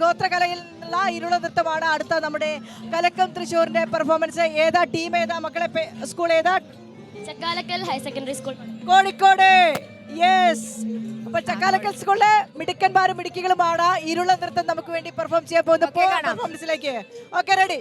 ഗോത്രകലയിൽ നിന്നുള്ള ഇരുള നൃത്തമാണ് അടുത്ത നമ്മുടെ കലക്കം തൃശ്ശൂരിന്റെ പെർഫോമൻസ്. ഏതാ ടീം, ഏതാ മക്കളെ, സ്കൂൾ ഏതാ? Chakkalakkal higher secondary school Kozhikode. Yes. അപ്പൊ ചക്കാലക്കൽ സ്കൂളിലെ മിടുക്കന്മാരും മിടുക്കികളുമാണ് ഇരുള നൃത്തം നമുക്ക് വേണ്ടി പെർഫോം ചെയ്യാൻ പോകുന്നത്. പെർഫോമൻസിലേക്ക്. Okay, ready?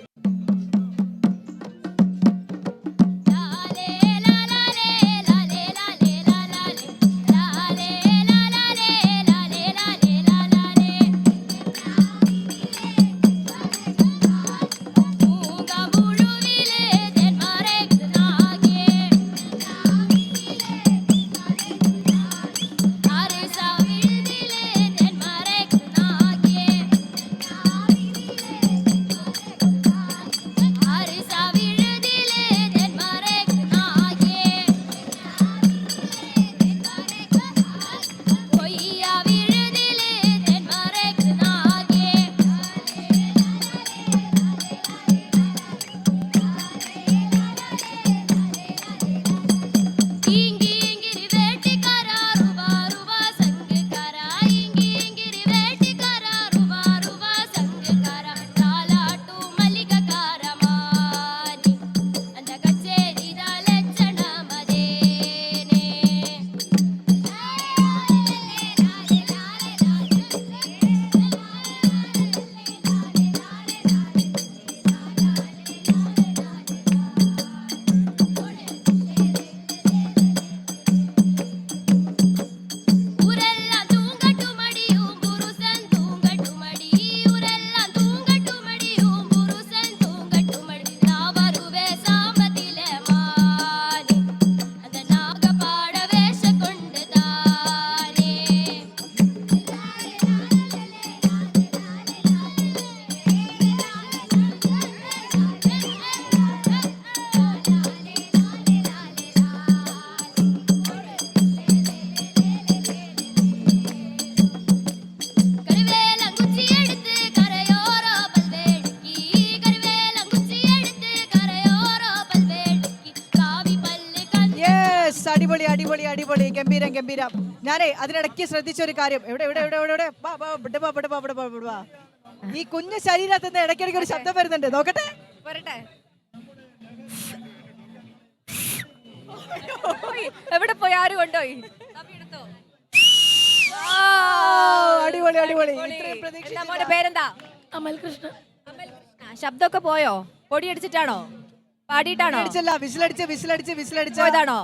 അടിപൊളി അടിപൊളി അടിപൊളി, ഗംഭീരം ഗംഭീരം. ഞാനേ അതിനിടയ്ക്ക് ശ്രദ്ധിച്ചൊരു കാര്യം, എവിടെ എവിടെ എവിടെ എവിടെ എവിടെ ഈ കുഞ്ഞു ശരീരത്തിൽ നിന്ന് ഇടയ്ക്കിടയ്ക്ക് ഒരു ശബ്ദം വരുന്നുണ്ട്. നോക്കട്ടെ, വരട്ടെ. എവിടെ പോയി? ആരും കൊണ്ടുപോയി? അടിപൊളി അടിപൊളി. മോന്റെ പേരെന്താ? അമൽ കൃഷ്ണ. ശബ്ദമൊക്കെ പോയോ? പൊടിയടിച്ചിട്ടാണോ? പാടിയിട്ടാണോ? വിസിലടിച്ചതാണോ?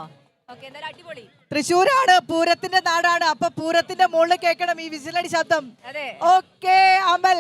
അടിപൊളി. തൃശ്ശൂരാണ്, പൂരത്തിന്റെ നാടാണ്. അപ്പൊ പൂരത്തിന്റെ മുകളിൽ കേൾക്കണം ഈ വിസിലടി ശബ്ദം. ഓക്കെ അമൽ.